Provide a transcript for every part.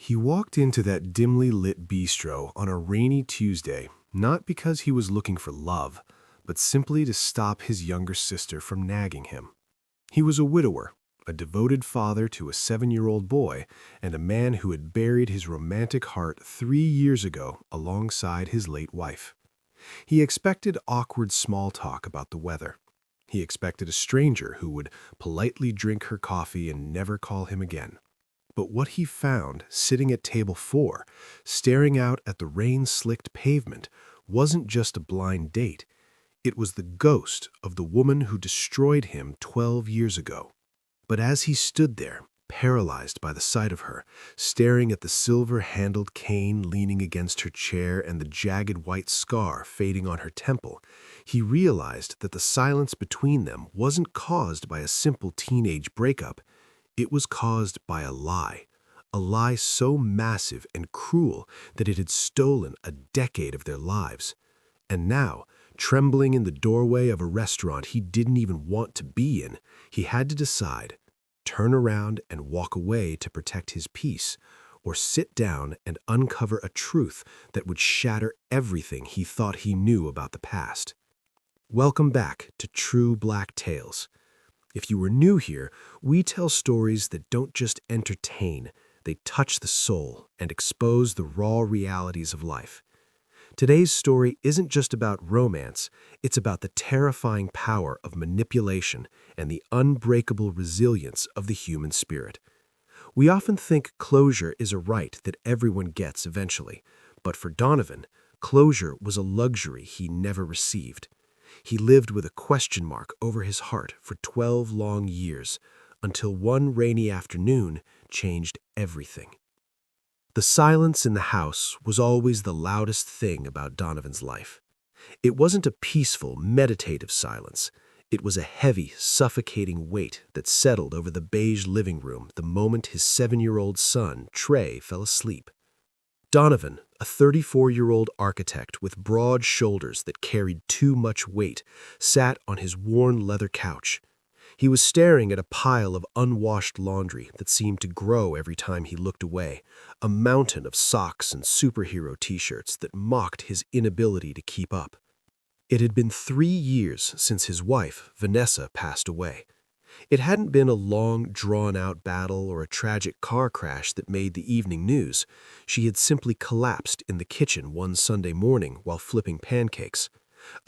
He walked into that dimly lit bistro on a rainy Tuesday, not because he was looking for love, but simply to stop his younger sister from nagging him. He was a widower, a devoted father to a 7-year-old boy, and a man who had buried his romantic heart 3 years ago alongside his late wife. He expected awkward small talk about the weather. He expected a stranger who would politely drink her coffee and never call him again. But what he found sitting at table 4, staring out at the rain-slicked pavement, wasn't just a blind date. It was the ghost of the woman who destroyed him 12 years ago. But as he stood there, paralyzed by the sight of her, staring at the silver-handled cane leaning against her chair and the jagged white scar fading on her temple, he realized that the silence between them wasn't caused by a simple teenage breakup. It was caused by a lie so massive and cruel that it had stolen a decade of their lives. And now, trembling in the doorway of a restaurant he didn't even want to be in, he had to decide: turn around and walk away to protect his peace, or sit down and uncover a truth that would shatter everything he thought he knew about the past. Welcome back to True Black Tales. If you were new here, we tell stories that don't just entertain, they touch the soul and expose the raw realities of life. Today's story isn't just about romance, it's about the terrifying power of manipulation and the unbreakable resilience of the human spirit. We often think closure is a right that everyone gets eventually, but for Donovan, closure was a luxury he never received. He lived with a question mark over his heart for 12 long years, until one rainy afternoon changed everything. The silence in the house was always the loudest thing about Donovan's life. It wasn't a peaceful, meditative silence. It was a heavy, suffocating weight that settled over the beige living room the moment his 7-year-old son, Trey, fell asleep. Donovan, a 34-year-old architect with broad shoulders that carried too much weight, sat on his worn leather couch. He was staring at a pile of unwashed laundry that seemed to grow every time he looked away, a mountain of socks and superhero t-shirts that mocked his inability to keep up. It had been 3 years since his wife, Vanessa, passed away. It hadn't been a long, drawn-out battle or a tragic car crash that made the evening news. She had simply collapsed in the kitchen one Sunday morning while flipping pancakes.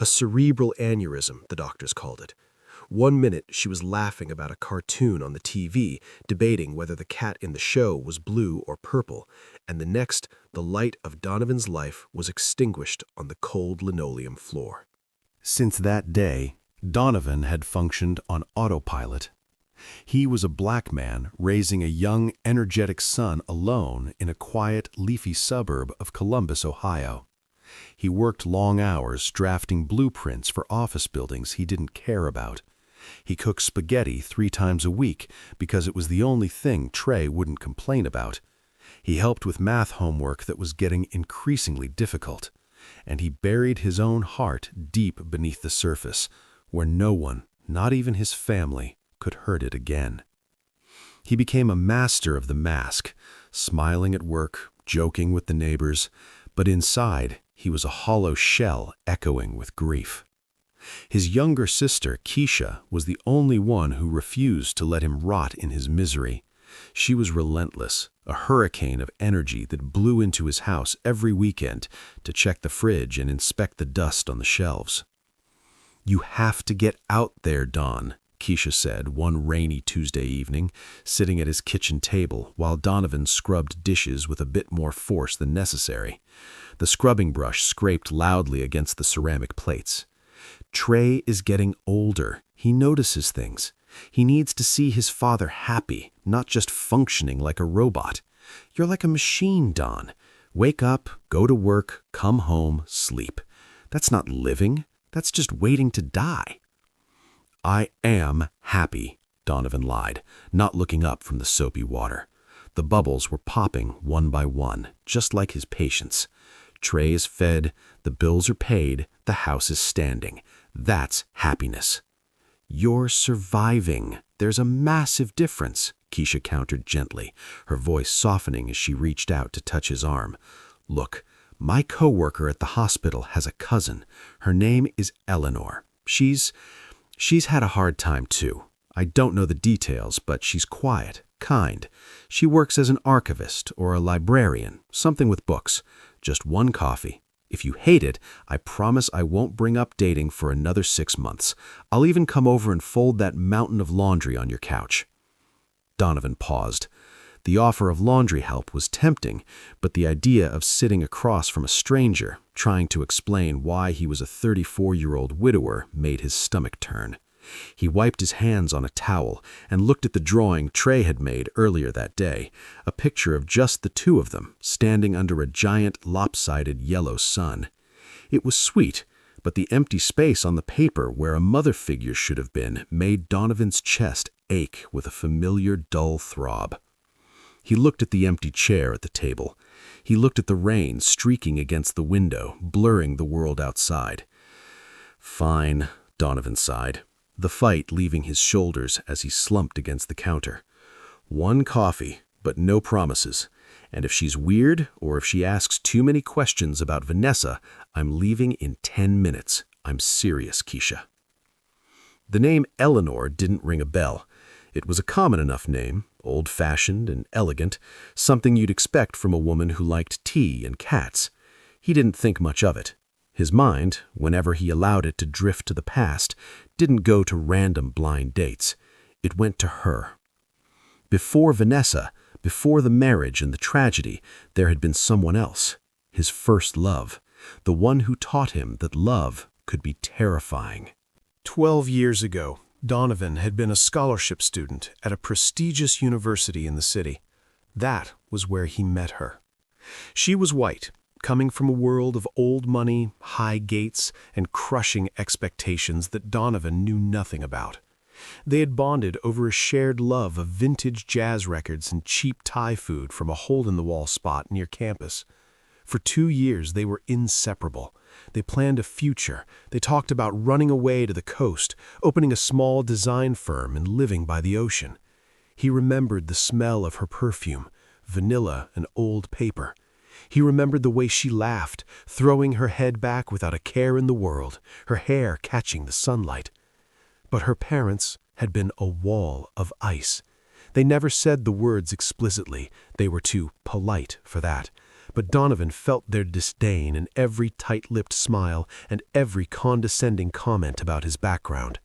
A cerebral aneurysm, the doctors called it. One minute she was laughing about a cartoon on the TV, debating whether the cat in the show was blue or purple, and the next, the light of Donovan's life was extinguished on the cold linoleum floor. Since that day, Donovan had functioned on autopilot. He was a black man raising a young, energetic son alone in a quiet, leafy suburb of Columbus, Ohio. He worked long hours drafting blueprints for office buildings he didn't care about. He cooked spaghetti 3 times a week because it was the only thing Trey wouldn't complain about. He helped with math homework that was getting increasingly difficult. And he buried his own heart deep beneath the surface, where no one, not even his family, could hurt it again. He became a master of the mask, smiling at work, joking with the neighbors, but inside he was a hollow shell echoing with grief. His younger sister, Keisha, was the only one who refused to let him rot in his misery. She was relentless, a hurricane of energy that blew into his house every weekend to check the fridge and inspect the dust on the shelves. "You have to get out there, Don," Keisha said one rainy Tuesday evening, sitting at his kitchen table while Donovan scrubbed dishes with a bit more force than necessary. The scrubbing brush scraped loudly against the ceramic plates. "Trey is getting older. He notices things. He needs to see his father happy, not just functioning like a robot. You're like a machine, Don. Wake up, go to work, come home, sleep. That's not living. That's just waiting to die." "I am happy," Donovan lied, not looking up from the soapy water. The bubbles were popping one by one, just like his patience. Trey is fed, the bills are paid, the house is standing. That's happiness. "You're surviving. There's a massive difference," Keisha countered gently, her voice softening as she reached out to touch his arm. Look, my coworker at the hospital has a cousin. Her name is Eleanor. She's had a hard time too. I don't know the details, but she's quiet, kind. She works as an archivist or a librarian, something with books. Just one coffee. If you hate it, I promise I won't bring up dating for another 6 months. I'll even come over and fold that mountain of laundry on your couch. Donovan paused. The offer of laundry help was tempting, but the idea of sitting across from a stranger, trying to explain why he was a 34-year-old widower, made his stomach turn. He wiped his hands on a towel and looked at the drawing Trey had made earlier that day, a picture of just the two of them, standing under a giant, lopsided yellow sun. It was sweet, but the empty space on the paper where a mother figure should have been made Donovan's chest ache with a familiar, dull throb. He looked at the empty chair at the table. He looked at the rain streaking against the window, blurring the world outside. Fine, Donovan sighed, the fight leaving his shoulders as he slumped against the counter. One coffee, but no promises. And if she's weird, or if she asks too many questions about Vanessa, I'm leaving in 10 minutes. I'm serious, Keisha. The name Eleanor didn't ring a bell. It was a common enough name, old-fashioned and elegant, something you'd expect from a woman who liked tea and cats. He didn't think much of it. His mind, whenever he allowed it to drift to the past, didn't go to random blind dates. It went to her. Before Vanessa, before the marriage and the tragedy, there had been someone else, his first love, the one who taught him that love could be terrifying. 12 years ago, Donovan had been a scholarship student at a prestigious university in the city. That was where he met her. She was white, coming from a world of old money, high gates, and crushing expectations that Donovan knew nothing about. They had bonded over a shared love of vintage jazz records and cheap Thai food from a hole-in-the-wall spot near campus. For 2 years, they were inseparable. They planned a future. They talked about running away to the coast, opening a small design firm and living by the ocean. He remembered the smell of her perfume, vanilla and old paper. He remembered the way she laughed, throwing her head back without a care in the world, her hair catching the sunlight. But her parents had been a wall of ice. They never said the words explicitly. They were too polite for that. But Donovan felt their disdain in every tight-lipped smile and every condescending comment about his background.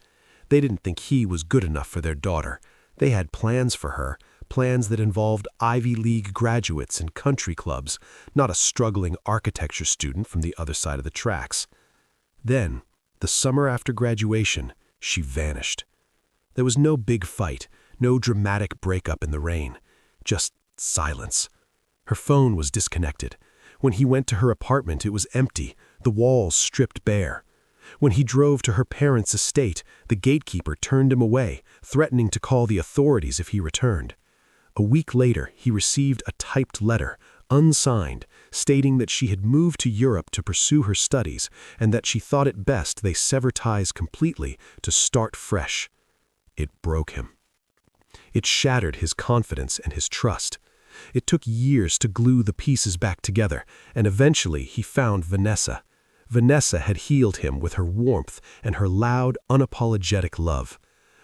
They didn't think he was good enough for their daughter. They had plans for her, plans that involved Ivy League graduates and country clubs, not a struggling architecture student from the other side of the tracks. Then, the summer after graduation, she vanished. There was no big fight, no dramatic breakup in the rain, just silence. Her phone was disconnected. When he went to her apartment, it was empty, the walls stripped bare. When he drove to her parents' estate, the gatekeeper turned him away, threatening to call the authorities if he returned. A week later, he received a typed letter, unsigned, stating that she had moved to Europe to pursue her studies and that she thought it best they sever ties completely to start fresh. It broke him. It shattered his confidence and his trust. It took years to glue the pieces back together, and eventually he found Vanessa. Vanessa had healed him with her warmth and her loud, unapologetic love.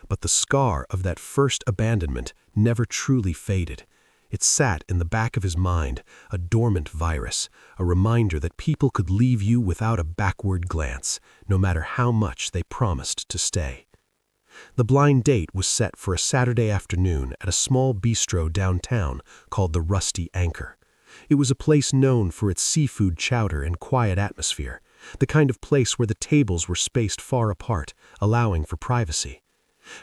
But the scar of that first abandonment never truly faded. It sat in the back of his mind, a dormant virus, a reminder that people could leave you without a backward glance, no matter how much they promised to stay. The blind date was set for a Saturday afternoon at a small bistro downtown called the Rusty Anchor. It was a place known for its seafood chowder and quiet atmosphere, the kind of place where the tables were spaced far apart, allowing for privacy.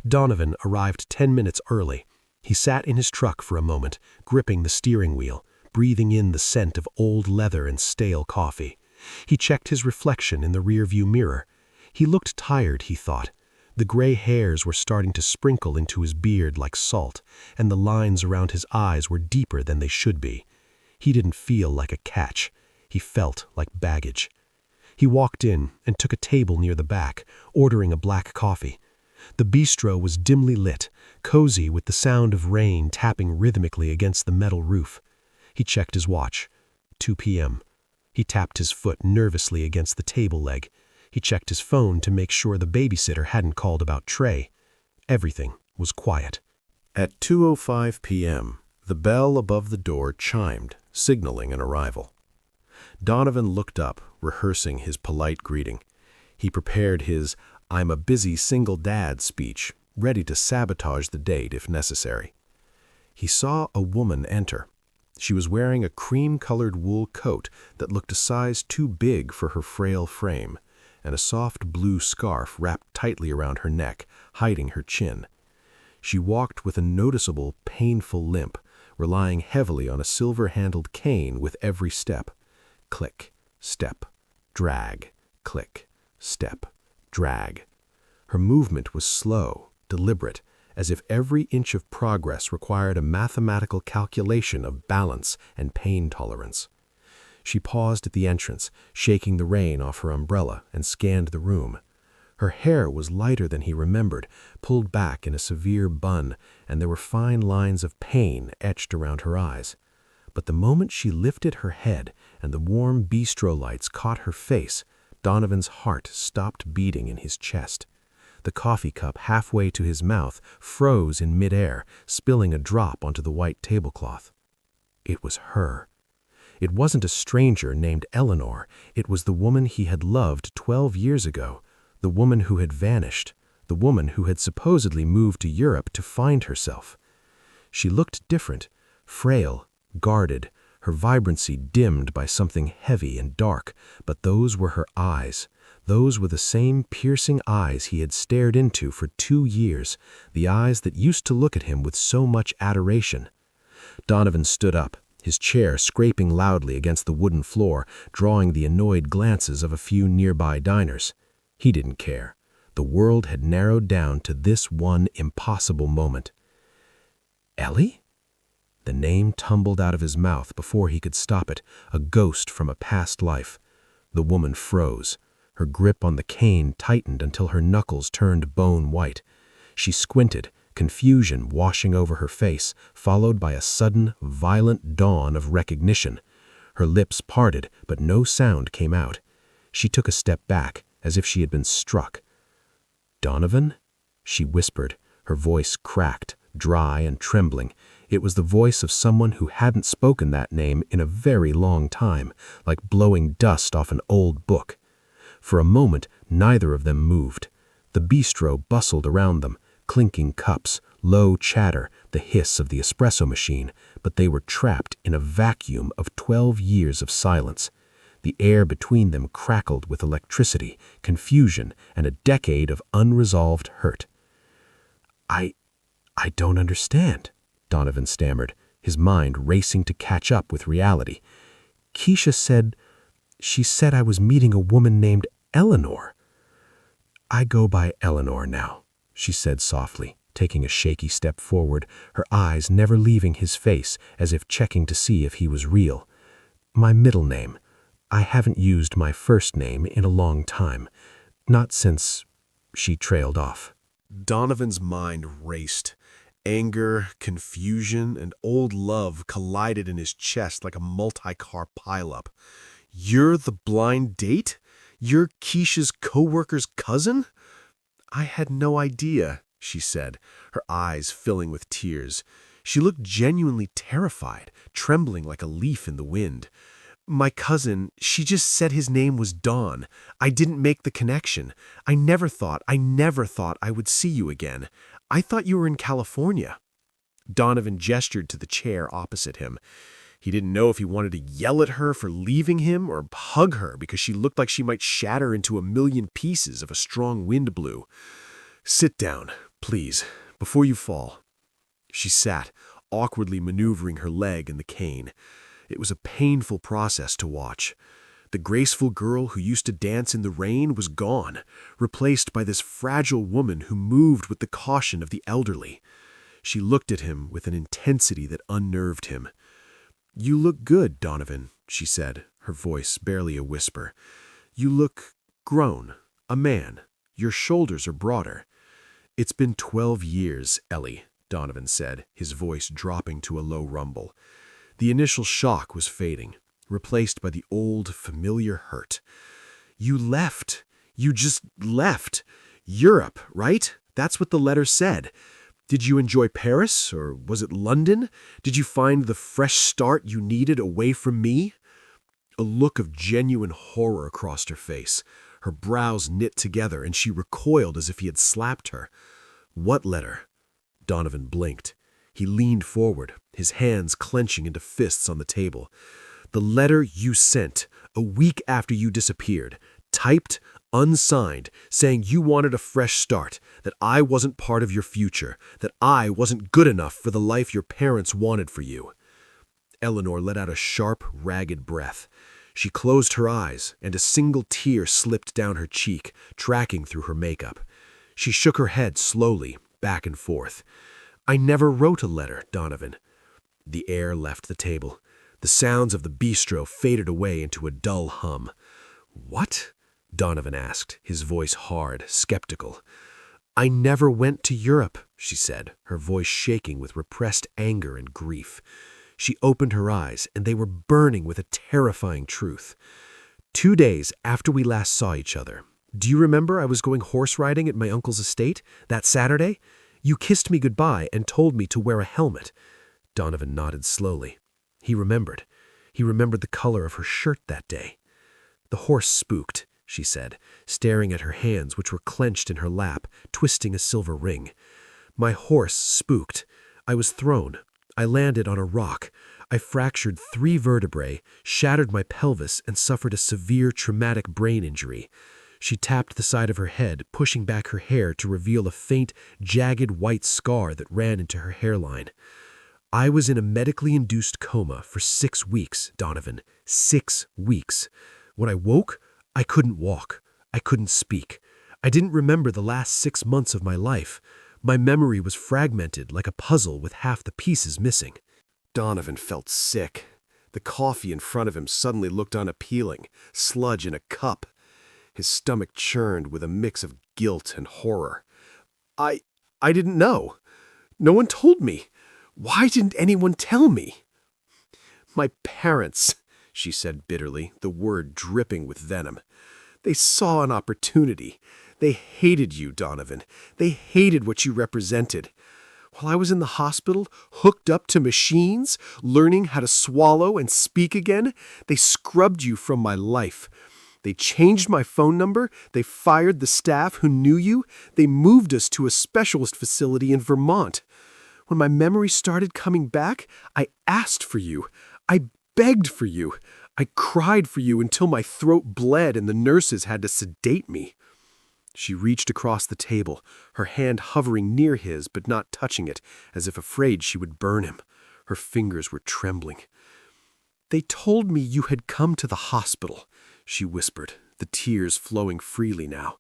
Donovan arrived 10 minutes early. He sat in his truck for a moment, gripping the steering wheel, breathing in the scent of old leather and stale coffee. He checked his reflection in the rearview mirror. He looked tired, he thought. The gray hairs were starting to sprinkle into his beard like salt, and the lines around his eyes were deeper than they should be. He didn't feel like a catch. He felt like baggage. He walked in and took a table near the back, ordering a black coffee. The bistro was dimly lit, cozy with the sound of rain tapping rhythmically against the metal roof. He checked his watch. 2 p.m. He tapped his foot nervously against the table leg. He checked his phone to make sure the babysitter hadn't called about Trey. Everything was quiet. At 2:05 p.m., the bell above the door chimed, signaling an arrival. Donovan looked up, rehearsing his polite greeting. He prepared his "I'm a busy single dad" speech, ready to sabotage the date if necessary. He saw a woman enter. She was wearing a cream-colored wool coat that looked a size too big for her frail frame, and a soft blue scarf wrapped tightly around her neck, hiding her chin. She walked with a noticeable, painful limp, relying heavily on a silver-handled cane with every step. Click, step, drag, click, step, drag. Her movement was slow, deliberate, as if every inch of progress required a mathematical calculation of balance and pain tolerance. She paused at the entrance, shaking the rain off her umbrella, and scanned the room. Her hair was lighter than he remembered, pulled back in a severe bun, and there were fine lines of pain etched around her eyes. But the moment she lifted her head and the warm bistro lights caught her face, Donovan's heart stopped beating in his chest. The coffee cup halfway to his mouth froze in midair, spilling a drop onto the white tablecloth. It was her. It wasn't a stranger named Eleanor. It was the woman he had loved 12 years ago, the woman who had vanished, the woman who had supposedly moved to Europe to find herself. She looked different, frail, guarded, her vibrancy dimmed by something heavy and dark, but those were her eyes. Those were the same piercing eyes he had stared into for 2 years, the eyes that used to look at him with so much adoration. Donovan stood up, his chair scraping loudly against the wooden floor, drawing the annoyed glances of a few nearby diners. He didn't care. The world had narrowed down to this one impossible moment. Ellie? The name tumbled out of his mouth before he could stop it, a ghost from a past life. The woman froze. Her grip on the cane tightened until her knuckles turned bone white. She squinted, confusion washing over her face, followed by a sudden, violent dawn of recognition. Her lips parted, but no sound came out. She took a step back, as if she had been struck. "Donovan?" she whispered, her voice cracked, dry and trembling. It was the voice of someone who hadn't spoken that name in a very long time, like blowing dust off an old book. For a moment, neither of them moved. The bistro bustled around them, clinking cups, low chatter, the hiss of the espresso machine, but they were trapped in a vacuum of 12 years of silence. The air between them crackled with electricity, confusion, and a decade of unresolved hurt. I don't understand," Donovan stammered, his mind racing to catch up with reality. "Keisha said I was meeting a woman named Eleanor." "I go by Eleanor now," she said softly, taking a shaky step forward, her eyes never leaving his face as if checking to see if he was real. "My middle name. I haven't used my first name in a long time. Not since—" She trailed off. Donovan's mind raced. Anger, confusion, and old love collided in his chest like a multi-car pileup. "You're the blind date? You're Keisha's co-worker's cousin?" "I had no idea," she said, her eyes filling with tears. She looked genuinely terrified, trembling like a leaf in the wind. "My cousin, she just said his name was Don. I didn't make the connection. I never thought I would see you again. I thought you were in California." Donovan gestured to the chair opposite him. He didn't know if he wanted to yell at her for leaving him or hug her because she looked like she might shatter into a million pieces if a strong wind blew. "Sit down, please, before you fall." She sat, awkwardly maneuvering her leg and the cane. It was a painful process to watch. The graceful girl who used to dance in the rain was gone, replaced by this fragile woman who moved with the caution of the elderly. She looked at him with an intensity that unnerved him. "You look good, Donovan," she said, her voice barely a whisper. "You look grown, a man. Your shoulders are broader. It's been 12 years, Ellie, Donovan said, his voice dropping to a low rumble. The initial shock was fading, replaced by the old, familiar hurt. You left. You just left. Europe, right? That's what the letter said. Did you enjoy Paris, or was it London? Did you find the fresh start you needed away from me? A look of genuine horror crossed her face. Her brows knit together, and she recoiled as if he had slapped her. What letter? Donovan blinked. He leaned forward, his hands clenching into fists on the table. The letter you sent, a week after you disappeared, typed, unsigned, saying you wanted a fresh start, that I wasn't part of your future, that I wasn't good enough for the life your parents wanted for you. Eleanor let out a sharp, ragged breath. She closed her eyes, and a single tear slipped down her cheek, tracking through her makeup. She shook her head slowly, back and forth. I never wrote a letter, Donovan. The air left the table. The sounds of the bistro faded away into a dull hum. What? Donovan asked, his voice hard, skeptical. I never went to Europe, she said, her voice shaking with repressed anger and grief. She opened her eyes, and they were burning with a terrifying truth. 2 days after we last saw each other, do you remember I was going horse riding at my uncle's estate, that Saturday? You kissed me goodbye and told me to wear a helmet. Donovan nodded slowly. He remembered. He remembered the color of her shirt that day. The horse spooked, she said, staring at her hands which were clenched in her lap, twisting a silver ring. My horse spooked. I was thrown. I landed on a rock. I fractured 3 vertebrae, shattered my pelvis, and suffered a severe traumatic brain injury. She tapped the side of her head, pushing back her hair to reveal a faint, jagged white scar that ran into her hairline. I was in a medically induced coma for 6 weeks, Donovan. 6 weeks. When I woke, I couldn't walk. I couldn't speak. I didn't remember the last 6 months of my life. My memory was fragmented like a puzzle with half the pieces missing. Donovan felt sick. The coffee in front of him suddenly looked unappealing, sludge in a cup. His stomach churned with a mix of guilt and horror. I didn't know. No one told me. Why didn't anyone tell me? My parents, she said bitterly, the word dripping with venom. They saw an opportunity. They hated you, Donovan. They hated what you represented. While I was in the hospital, hooked up to machines, learning how to swallow and speak again, they scrubbed you from my life. They changed my phone number, they fired the staff who knew you, they moved us to a specialist facility in Vermont. When my memory started coming back, I asked for you. I begged for you. I cried for you until my throat bled and the nurses had to sedate me. She reached across the table, her hand hovering near his but not touching it, as if afraid she would burn him. Her fingers were trembling. They told me you had come to the hospital, she whispered, the tears flowing freely now.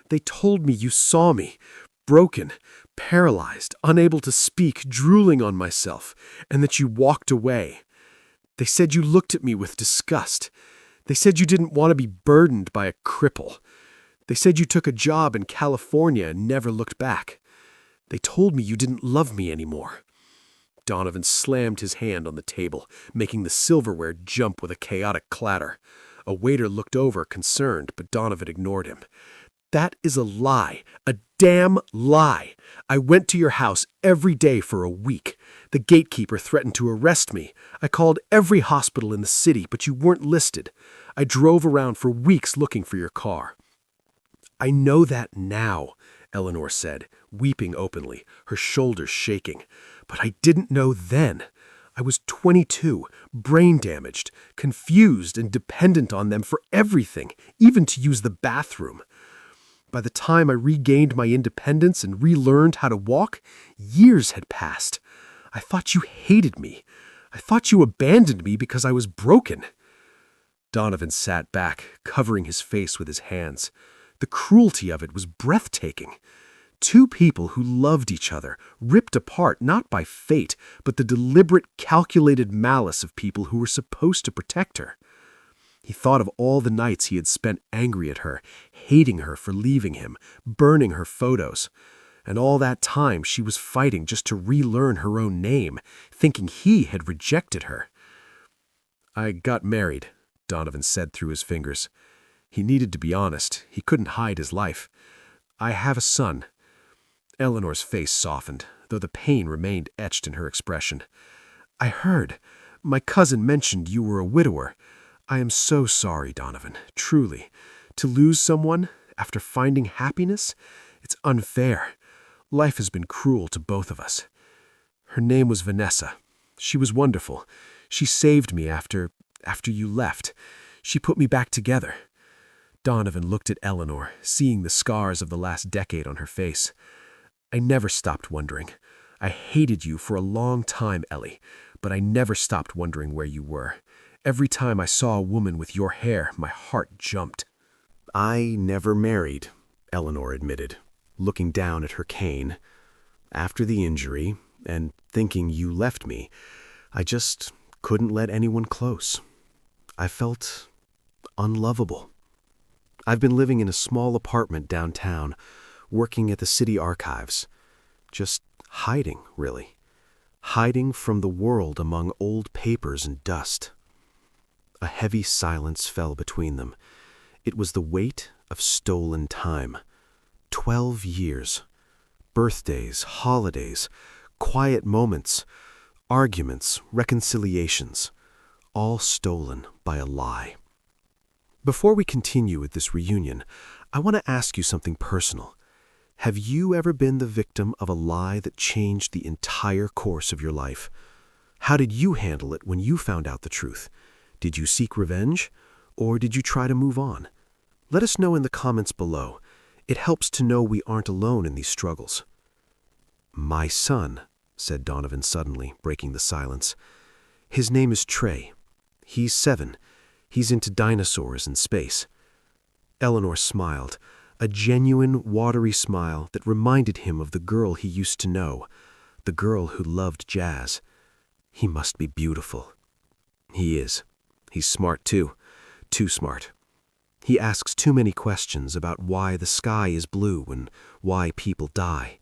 They told me you saw me, broken, paralyzed, unable to speak, drooling on myself, and that you walked away. They said you looked at me with disgust. They said you didn't want to be burdened by a cripple. They said you took a job in California and never looked back. They told me you didn't love me anymore. Donovan slammed his hand on the table, making the silverware jump with a chaotic clatter. A waiter looked over, concerned, but Donovan ignored him. That is a lie. A damn lie. I went to your house every day for a week. The gatekeeper threatened to arrest me. I called every hospital in the city, but you weren't listed. I drove around for weeks looking for your car. I know that now, Eleanor said, weeping openly, her shoulders shaking. But I didn't know then. I was 22, brain damaged, confused and dependent on them for everything, even to use the bathroom. By the time I regained my independence and relearned how to walk, years had passed. I thought you hated me. I thought you abandoned me because I was broken. Donovan sat back, covering his face with his hands. The cruelty of it was breathtaking. 2 people who loved each other, ripped apart not by fate, but the deliberate, calculated malice of people who were supposed to protect her. He thought of all the nights he had spent angry at her, hating her for leaving him, burning her photos. And all that time she was fighting just to relearn her own name, thinking he had rejected her. "I got married," Donovan said through his fingers. He needed to be honest. He couldn't hide his life. "I have a son." Eleanor's face softened, though the pain remained etched in her expression. "I heard. My cousin mentioned you were a widower. I am so sorry, Donovan, truly. To lose someone, after finding happiness, it's unfair. Life has been cruel to both of us." "Her name was Vanessa. She was wonderful. She saved me after you left. She put me back together." Donovan looked at Eleanor, seeing the scars of the last decade on her face. "I never stopped wondering. I hated you for a long time, Ellie, but I never stopped wondering where you were. Every time I saw a woman with your hair, my heart jumped." "I never married," Eleanor admitted, looking down at her cane. "After the injury, and thinking you left me, I just couldn't let anyone close. I felt unlovable. I've been living in a small apartment downtown, working at the city archives. Just hiding, really. Hiding from the world among old papers and dust." A heavy silence fell between them. It was the weight of stolen time. 12 years. Birthdays, holidays, quiet moments, arguments, reconciliations, all stolen by a lie. Before we continue with this reunion, I want to ask you something personal. Have you ever been the victim of a lie that changed the entire course of your life? How did you handle it when you found out the truth? Did you seek revenge, or did you try to move on? Let us know in the comments below. It helps to know we aren't alone in these struggles. "My son," said Donovan suddenly, breaking the silence. "His name is Trey. He's 7. He's into dinosaurs and space." Eleanor smiled, a genuine, watery smile that reminded him of the girl he used to know, the girl who loved jazz. "He must be beautiful." "He is. He's smart too smart. He asks too many questions about why the sky is blue and why people die."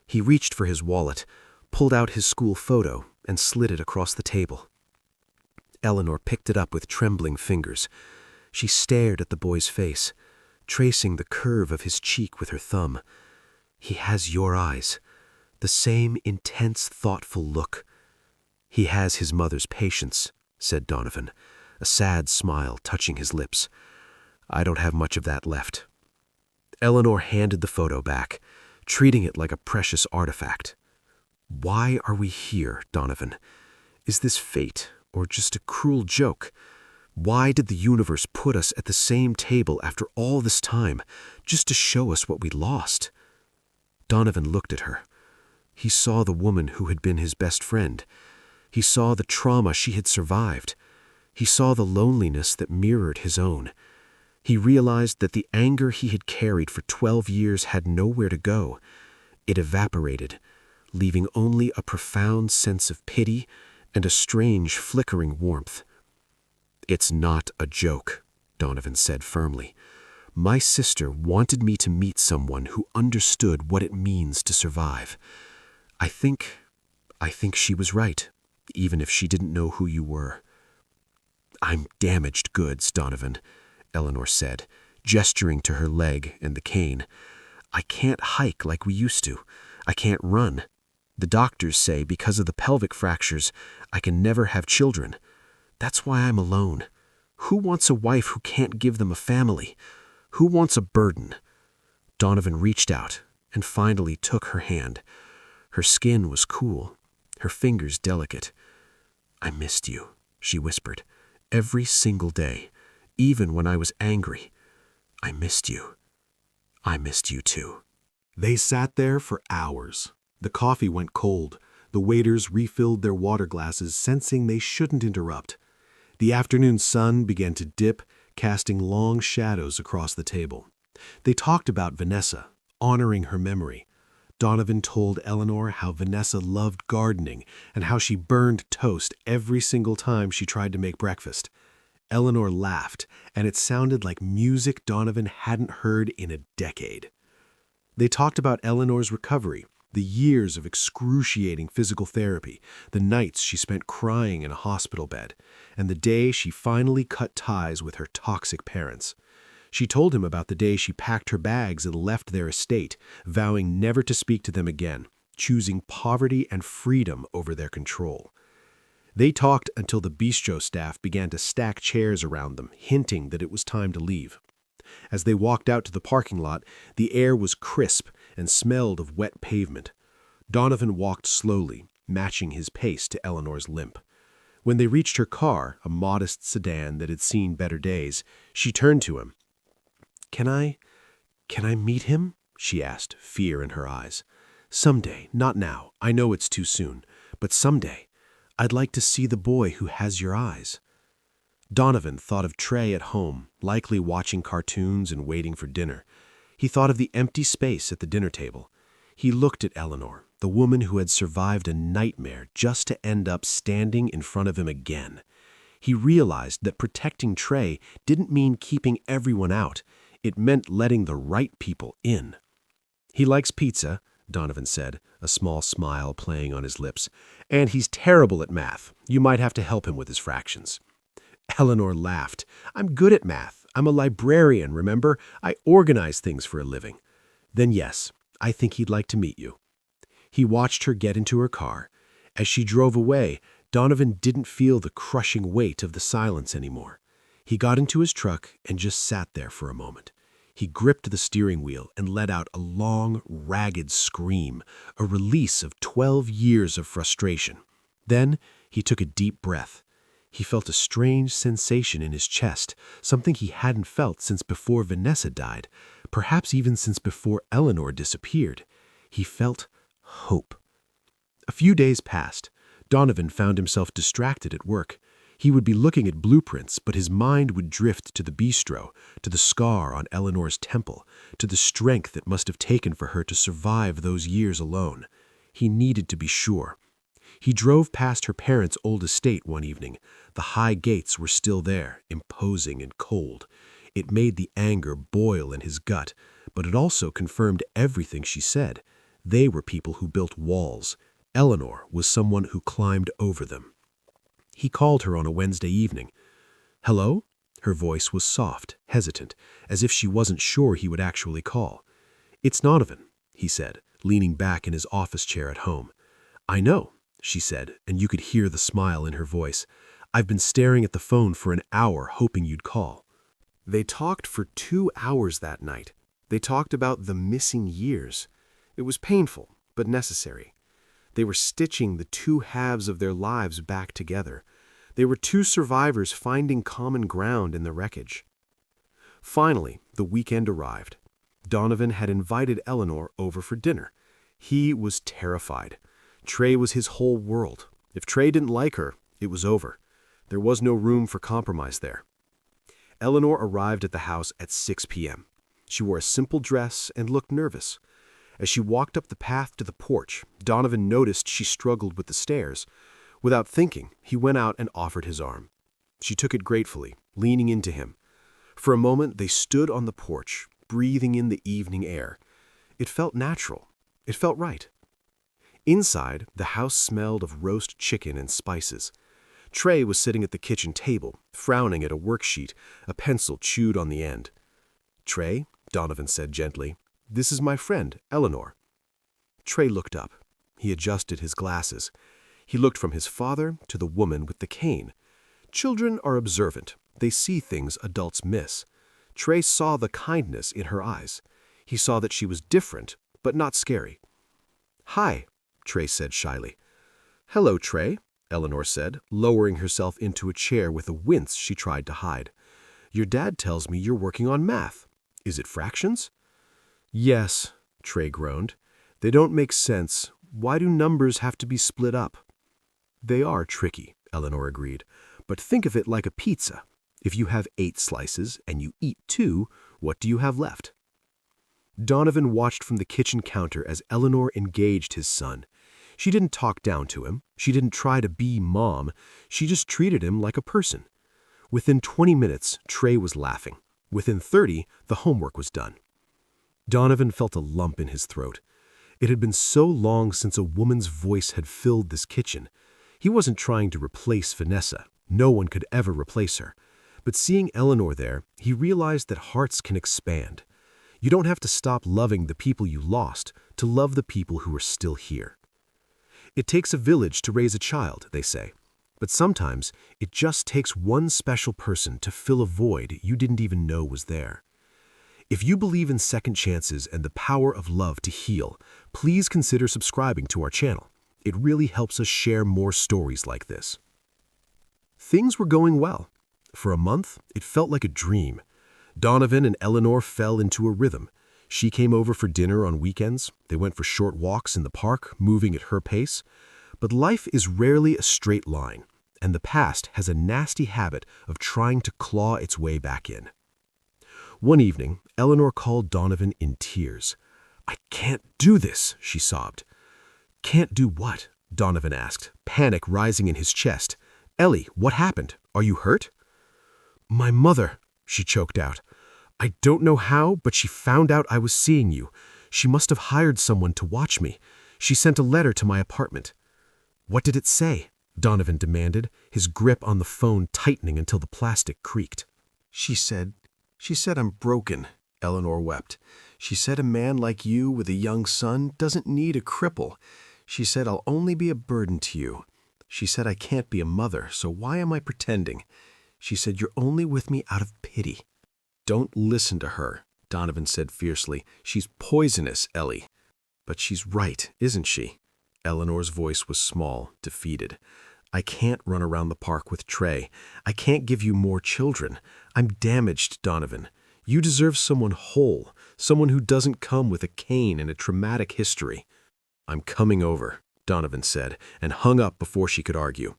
He reached for his wallet, pulled out his school photo, and slid it across the table. Eleanor picked it up with trembling fingers. She stared at the boy's face, tracing the curve of his cheek with her thumb. "He has your eyes, the same intense, thoughtful look." "He has his mother's patience," said Donovan, a sad smile touching his lips. "I don't have much of that left." Eleanor handed the photo back, treating it like a precious artifact. "Why are we here, Donovan? Is this fate, or just a cruel joke? Why did the universe put us at the same table after all this time, just to show us what we lost?" Donovan looked at her. He saw the woman who had been his best friend. He saw the trauma she had survived. He saw the loneliness that mirrored his own. He realized that the anger he had carried for 12 years had nowhere to go. It evaporated, leaving only a profound sense of pity and a strange, flickering warmth. "It's not a joke," Donovan said firmly. "My sister wanted me to meet someone who understood what it means to survive. I think she was right, even if she didn't know who you were." "I'm damaged goods, Donovan," Eleanor said, gesturing to her leg and the cane. "I can't hike like we used to. I can't run. The doctors say because of the pelvic fractures, I can never have children. That's why I'm alone. Who wants a wife who can't give them a family? Who wants a burden?" Donovan reached out and finally took her hand. Her skin was cool, her fingers delicate. "I missed you," she whispered, "every single day, even when I was angry. I missed you. I missed you too." They sat there for hours. The coffee went cold. The waiters refilled their water glasses, sensing they shouldn't interrupt. The afternoon sun began to dip, casting long shadows across the table. They talked about Vanessa, honoring her memory. Donovan told Eleanor how Vanessa loved gardening and how she burned toast every single time she tried to make breakfast. Eleanor laughed, and it sounded like music Donovan hadn't heard in a decade. They talked about Eleanor's recovery, the years of excruciating physical therapy, the nights she spent crying in a hospital bed, and the day she finally cut ties with her toxic parents. She told him about the day she packed her bags and left their estate, vowing never to speak to them again, choosing poverty and freedom over their control. They talked until the bistro staff began to stack chairs around them, hinting that it was time to leave. As they walked out to the parking lot, the air was crisp and smelled of wet pavement. Donovan walked slowly, matching his pace to Eleanor's limp. When they reached her car, a modest sedan that had seen better days, she turned to him. Can I meet him?" she asked, fear in her eyes. "Someday, not now. I know it's too soon. But someday, I'd like to see the boy who has your eyes." Donovan thought of Trey at home, likely watching cartoons and waiting for dinner. He thought of the empty space at the dinner table. He looked at Eleanor, the woman who had survived a nightmare just to end up standing in front of him again. He realized that protecting Trey didn't mean keeping everyone out. It meant letting the right people in. "He likes pizza," Donovan said, a small smile playing on his lips. "And he's terrible at math. You might have to help him with his fractions." Eleanor laughed. "I'm good at math. I'm a librarian, remember? I organize things for a living." "Then yes, I think he'd like to meet you." He watched her get into her car. As she drove away, Donovan didn't feel the crushing weight of the silence anymore. He got into his truck and just sat there for a moment. He gripped the steering wheel and let out a long, ragged scream, a release of 12 years of frustration. Then he took a deep breath. He felt a strange sensation in his chest, something he hadn't felt since before Vanessa died, perhaps even since before Eleanor disappeared. He felt hope. A few days passed. Donovan found himself distracted at work. He would be looking at blueprints, but his mind would drift to the bistro, to the scar on Eleanor's temple, to the strength it must have taken for her to survive those years alone. He needed to be sure. He drove past her parents' old estate one evening. The high gates were still there, imposing and cold. It made the anger boil in his gut, but it also confirmed everything she said. They were people who built walls. Eleanor was someone who climbed over them. He called her on a Wednesday evening. "Hello?" Her voice was soft, hesitant, as if she wasn't sure he would actually call. "It's Donovan," he said, leaning back in his office chair at home. "I know," she said, and you could hear the smile in her voice. "I've been staring at the phone for an hour hoping you'd call." They talked for 2 hours that night. They talked about the missing years. It was painful, but necessary. They were stitching the two halves of their lives back together. They were two survivors finding common ground in the wreckage. Finally, the weekend arrived. Donovan had invited Eleanor over for dinner. He was terrified. Trey was his whole world. If Trey didn't like her, it was over. There was no room for compromise there. Eleanor arrived at the house at 6 p.m. She wore a simple dress and looked nervous. As she walked up the path to the porch, Donovan noticed she struggled with the stairs. Without thinking, he went out and offered his arm. She took it gratefully, leaning into him. For a moment, they stood on the porch, breathing in the evening air. It felt natural. It felt right. Inside, the house smelled of roast chicken and spices. Trey was sitting at the kitchen table, frowning at a worksheet, a pencil chewed on the end. "Trey," Donovan said gently, "this is my friend, Eleanor." Trey looked up. He adjusted his glasses. He looked from his father to the woman with the cane. Children are observant. They see things adults miss. Trey saw the kindness in her eyes. He saw that she was different, but not scary. "Hi," Trey said shyly. "Hello, Trey," Eleanor said, lowering herself into a chair with a wince she tried to hide. "Your dad tells me you're working on math. Is it fractions?" "Yes," Trey groaned. "They don't make sense. Why do numbers have to be split up?" "They are tricky," Eleanor agreed. "But think of it like a pizza. If you have 8 slices and you eat 2, what do you have left?" Donovan watched from the kitchen counter as Eleanor engaged his son. She didn't talk down to him. She didn't try to be mom. She just treated him like a person. Within 20 minutes, Trey was laughing. Within 30, the homework was done. Donovan felt a lump in his throat. It had been so long since a woman's voice had filled this kitchen. He wasn't trying to replace Vanessa. No one could ever replace her. But seeing Eleanor there, he realized that hearts can expand. You don't have to stop loving the people you lost to love the people who are still here. It takes a village to raise a child, they say. But sometimes it just takes one special person to fill a void you didn't even know was there. If you believe in second chances and the power of love to heal, please consider subscribing to our channel. It really helps us share more stories like this. Things were going well. For a month, it felt like a dream. Donovan and Eleanor fell into a rhythm. She came over for dinner on weekends. They went for short walks in the park, moving at her pace. But life is rarely a straight line, and the past has a nasty habit of trying to claw its way back in. One evening, Eleanor called Donovan in tears. "I can't do this," she sobbed. "Can't do what?" Donovan asked, panic rising in his chest. "Ellie, what happened? Are you hurt?" "My mother," she choked out. "I don't know how, but she found out I was seeing you. She must have hired someone to watch me. She sent a letter to my apartment." "What did it say?" Donovan demanded, his grip on the phone tightening until the plastic creaked. She said I'm broken," Eleanor wept. "She said a man like you with a young son doesn't need a cripple. She said I'll only be a burden to you. She said I can't be a mother, so why am I pretending? She said you're only with me out of pity." "Don't listen to her," Donovan said fiercely. "She's poisonous, Ellie." "But she's right, isn't she?" Eleanor's voice was small, defeated. "I can't run around the park with Trey. I can't give you more children. I'm damaged, Donovan. You deserve someone whole, someone who doesn't come with a cane and a traumatic history." "I'm coming over," Donovan said, and hung up before she could argue.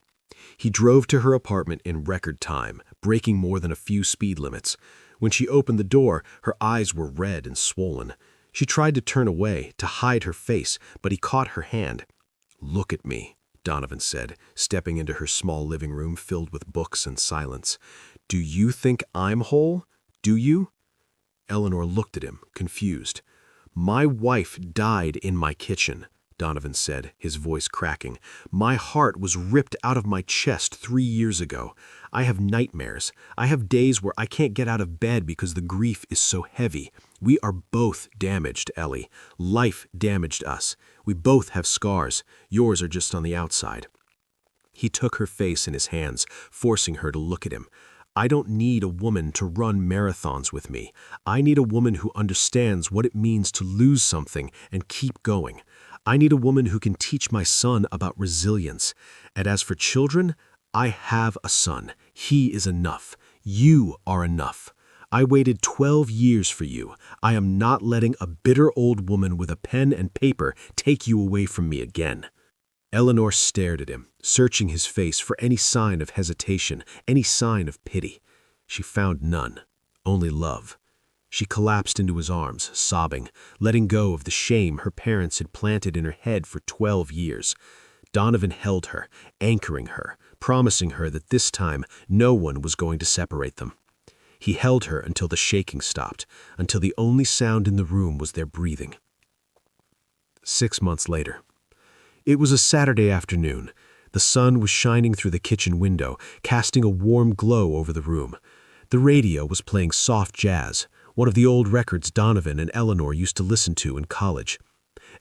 He drove to her apartment in record time, breaking more than a few speed limits. When she opened the door, her eyes were red and swollen. She tried to turn away, to hide her face, but he caught her hand. "Look at me," Donovan said, stepping into her small living room filled with books and silence. "Do you think I'm whole? Do you?" Eleanor looked at him, confused. "My wife died in my kitchen," Donovan said, his voice cracking. "My heart was ripped out of my chest 3 years ago. I have nightmares. I have days where I can't get out of bed because the grief is so heavy. We are both damaged, Ellie. Life damaged us. We both have scars. Yours are just on the outside." He took her face in his hands, forcing her to look at him. "I don't need a woman to run marathons with me. I need a woman who understands what it means to lose something and keep going. I need a woman who can teach my son about resilience. And as for children, I have a son. He is enough. You are enough. I waited 12 years for you. I am not letting a bitter old woman with a pen and paper take you away from me again." Eleanor stared at him, searching his face for any sign of hesitation, any sign of pity. She found none, only love. She collapsed into his arms, sobbing, letting go of the shame her parents had planted in her head for 12 years. Donovan held her, anchoring her, promising her that this time no one was going to separate them. He held her until the shaking stopped, until the only sound in the room was their breathing. 6 months later. It was a Saturday afternoon. The sun was shining through the kitchen window, casting a warm glow over the room. The radio was playing soft jazz, one of the old records Donovan and Eleanor used to listen to in college.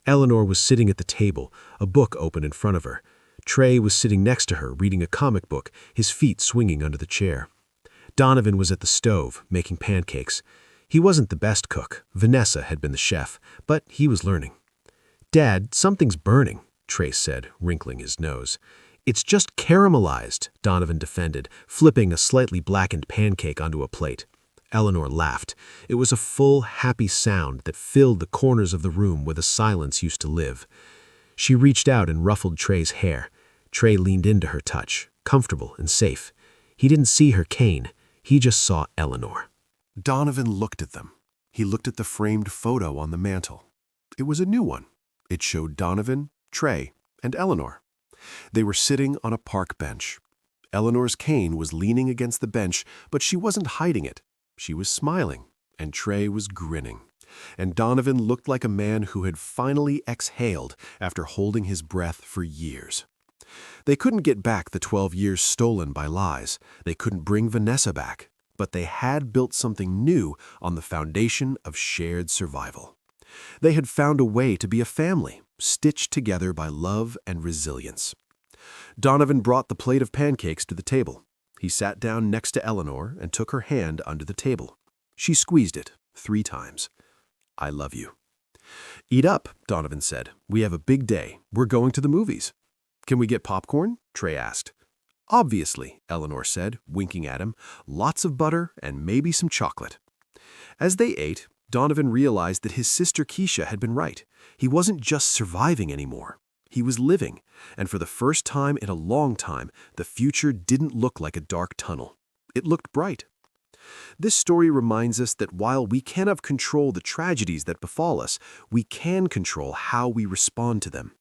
Eleanor was sitting at the table, a book open in front of her. Trey was sitting next to her, reading a comic book, his feet swinging under the chair. Donovan was at the stove, making pancakes. He wasn't the best cook. Vanessa had been the chef, but he was learning. "Dad, something's burning," Trey said, wrinkling his nose. "It's just caramelized," Donovan defended, flipping a slightly blackened pancake onto a plate. Eleanor laughed. It was a full, happy sound that filled the corners of the room where the silence used to live. She reached out and ruffled Trey's hair. Trey leaned into her touch, comfortable and safe. He didn't see her cane. He just saw Eleanor. Donovan looked at them. He looked at the framed photo on the mantel. It was a new one. It showed Donovan, Trey, and Eleanor. They were sitting on a park bench. Eleanor's cane was leaning against the bench, but she wasn't hiding it. She was smiling, and Trey was grinning. And Donovan looked like a man who had finally exhaled after holding his breath for years. They couldn't get back the 12 years stolen by lies. They couldn't bring Vanessa back. But they had built something new on the foundation of shared survival. They had found a way to be a family, stitched together by love and resilience. Donovan brought the plate of pancakes to the table. He sat down next to Eleanor and took her hand under the table. She squeezed it 3 times. "I love you." "Eat up," Donovan said. "We have a big day. We're going to the movies." "Can we get popcorn?" Trey asked. "Obviously," Eleanor said, winking at him. "Lots of butter and maybe some chocolate." As they ate, Donovan realized that his sister Keisha had been right. He wasn't just surviving anymore. He was living, and for the first time in a long time, the future didn't look like a dark tunnel. It looked bright. This story reminds us that while we cannot control the tragedies that befall us, we can control how we respond to them.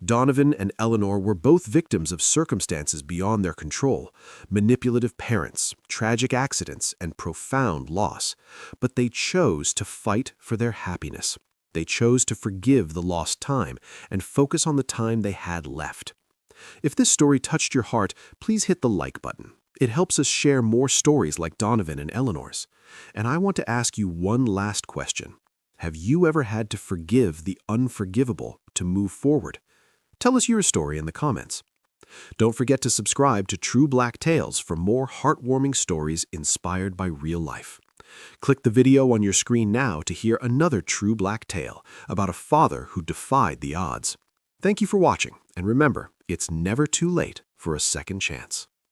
Donovan and Eleanor were both victims of circumstances beyond their control, manipulative parents, tragic accidents, and profound loss. But they chose to fight for their happiness. They chose to forgive the lost time and focus on the time they had left. If this story touched your heart, please hit the like button. It helps us share more stories like Donovan and Eleanor's. And I want to ask you one last question. Have you ever had to forgive the unforgivable to move forward? Tell us your story in the comments. Don't forget to subscribe to True Black Tales for more heartwarming stories inspired by real life. Click the video on your screen now to hear another true black tale about a father who defied the odds. Thank you for watching, and remember, it's never too late for a second chance.